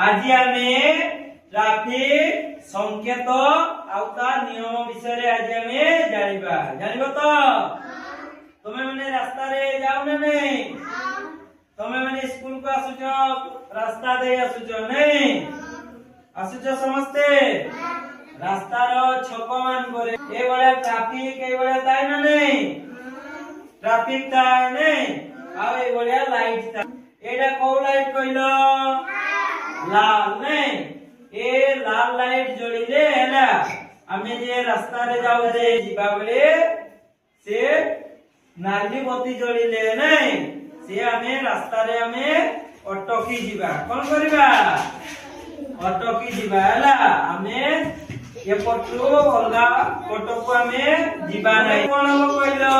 आज आमे ट्रैफिक संकेत आउ ता नियम विषय रे आज आमे जानिबा तो तमे माने रास्ता रे जाउ ना नहीं तमे माने स्कूल को आसुचो रास्ता दे आसुचो नहीं आसुचो समस्ते रास्ता रो छक मान करे ए बडा ट्रैफिक ए बडा ताई ना नहीं ट्रैफिक ताई नहीं आ ए बडा लाइट ता एडा को लाइट कइलो लाल नहीं ए लाल लाइट जोड़िले हैला हमें जे रास्ता रे जाउ रे जीवा बेले से नाली बत्ती जोड़िले नहीं से हमें रास्ता रे हमें अटकी जीवा कोन करबा अटकी जीवा हैला हमें ये पटु अलगा पटो को हमें जीवा नहीं कोन हो कइलो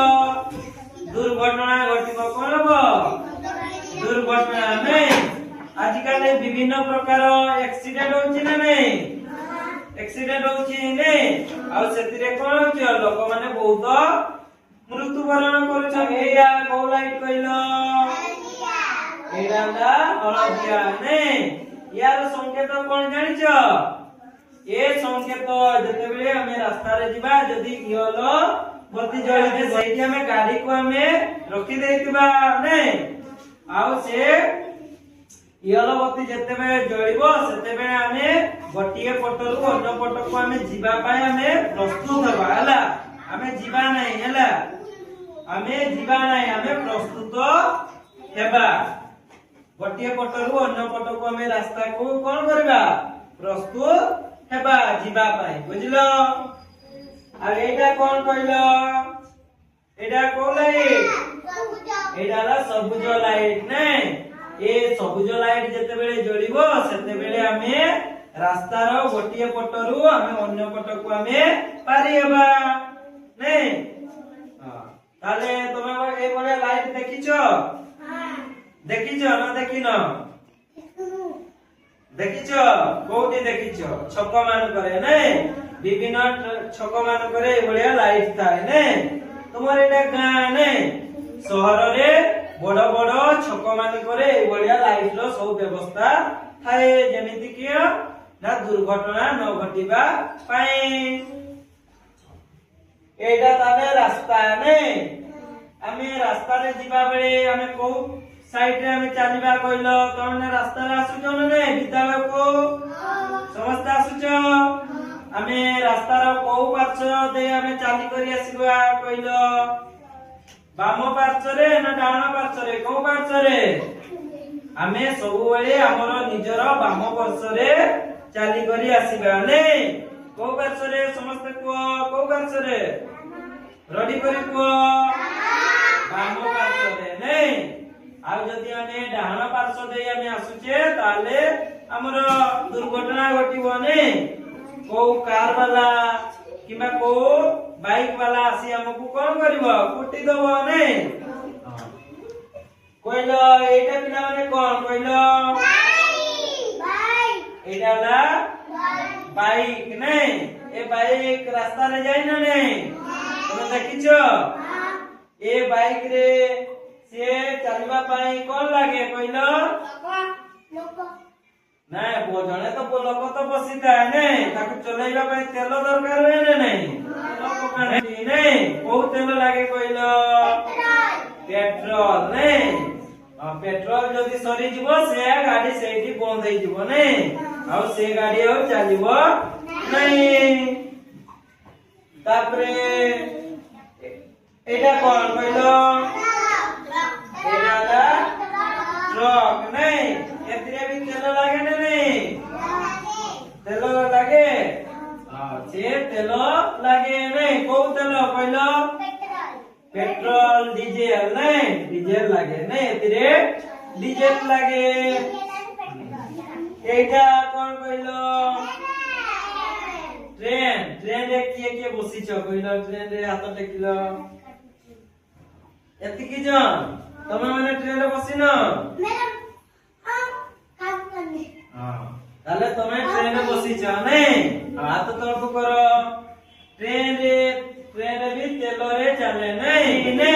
दुर्घटना घटिबो कोन हो दुर्घटना नहीं आजकल विभिन्न प्रकार एक्सीडेंट होची ना नहीं एक्सीडेंट होची नहीं आ सेतिरे कोन होची लोक माने बहुत मृत्युवरण करूछ एया को लाइट कइलो एडाला हळदिया नहीं यार संकेत कोन जानिछ ए संकेत जते बेले हमें रास्ता रे जीवा जदी इयलो बत्ती जळी दे सेठी हमें गाड़ी को हमें रखी देतिबा नहीं आउ से इयलो बत्ती जते बेले जळिबो सेते बेले हमें गोटिए पटरु अन्य पटको हमें जीवा पाए हमें प्रस्तुत हबा हला हमें जीवा नहीं हला हमें जीवा नहीं हमें प्रस्तुत हेबा गोटिए पटरु अन्य पटको हमें रास्ता को कोन करबा प्रस्तुत हेबा जीवा पाए बुझलो आ एटा कोन कइलो एटा को लाइट एटा ला सबुज लाइट नहीं ए सबुज लाइट जते बेले जळिबो सेते बेले हमें रास्ता रो गोटिए पटरु हमें अन्य पटको हमें पारी हेबा नहीं ताले तमे ए बडे लाइट देखिछो देखिछो ना देखिनो देखिछो कोठी देखिछो छक मान करे नहीं विभिन्न छक मान करे ए बडे लाइट थाए नहीं तुमर एटा गां नहीं शहर रे बड़ बड़ छक मान करे ए बडे लाइट रो सब व्यवस्था थाए जेमिति कि ना दुर्घटना न घटिबा पाए एटा ताने रास्ता नहीं हमें रास्ता रे जीवा बेले हमें को साइड रे हमें चलीबा कइलो तने रास्ता रे आसुचो ने विद्यालय को समस्त आसुचो हमें रास्ता रो को पार्श्व दे हमें चाली करी आसीबा कइलो बाम पार्श्व रे ना डाण पार्श्व रे को पार्श्व रे हमें सब बेले हमर निजर बाम पार्श्व रे चाली करी आसीबा ने को पार्श्व रे समस्त को पार्श्व रे रेडी करी को बाम पार्श्व रे नहीं आ जदी हमें डाहण पार्श्व दे हमें आसुचे ताले हमर दुर्घटना घटिबो ने को कार वाला किबा को बाइक वाला आसी हमकु कोन करबो कुटी दबो ने कोइलो एटा पिला माने कोन कोइलो बाइक एटा ला बाइक नहीं ए बाइक रास्ता रे जाय ना नहीं तुम देखिछो ए बाइक रे से चलबा पाई कोन लागे कइलो लोक नहीं बोजणे तो लोक तो बसिता है नहीं ताको चलाइबा पाई तेल दरकार है ना नहीं लोक कानी नहीं बहुत तेल लागे कइलो पेट्रोल नहीं पेट्रोल जदी सरी जीवो से गाड़ी सेठी बंद होई जीवो नहीं आ से गाड़ी आ चलीबो नहीं तापरे एटा कोन कइलो ट्रक नहीं एतरे भी तेल लागे ना नहीं तेल लागे से तेल लागे नहीं को तेल कहलो पेट्रोल डीजल नहीं डीजल लागे नहीं एतरे डीजल लागे एटा कोन कहलो ट्रेन ट्रेन रे किए बसिछ कहलो ट्रेन रे हाथ टेकिलो एति की जन तमे माने ट्रेन रे बसिनो मैडम काम करने ताले तमे ट्रेन रे बसिछ नै हाथ तळको करो ट्रेन रे भी तेल रे चले नै नै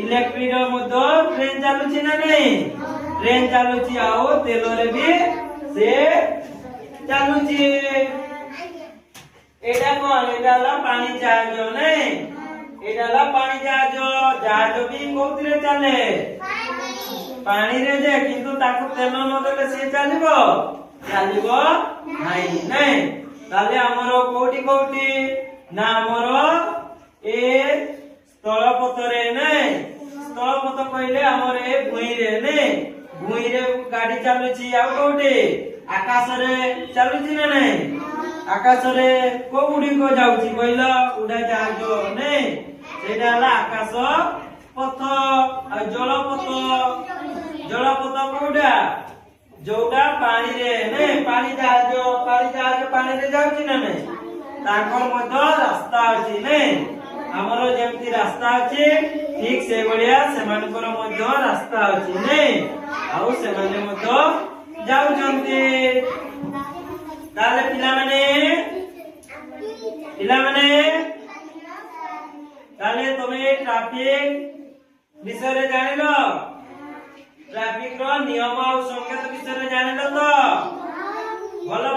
इलेक्ट्रिक रो मधो ट्रेन चालुची ना नै ट्रेन चालुची आओ तेल रे भी से कौन एटा ला पानी जहाज नहीं एटा ला पानी जहाज जहाज भी कोउतिरे चले पानी रे जे किंतु ताको तेल न देले से चलिबो नाही नहीं ताले हमरो कोठी कोठी ना हमरो ए स्थलपथरे नहीं स्थलपथ कहले हमर ए भुई रे नहीं भुई रे गाड़ी चलुची आ कोठी आकाश रे चलुची ना नहीं आकाश रे कोउडी को जाउची कहलो उड़ा जहाज नहीं सेटा ला आकाश पथ आ जलपथ कोउडा जोटा पानी रे नहीं पानी जहाज पानी रे जाउची ना नहीं ताकर मध्य रास्ता अछि नहीं हमरो जेमती रास्ता अछि ठीक से बढिया सेमानकर मध्य रास्ता अछि नहीं आउ सेमाने मध्य जाउचंती ताले पिला माने ताले तमे ट्रैफिक विषय रे जानिलो ट्रैफिक रो नियम आ संकेत विषय रे जानिलो तो भलो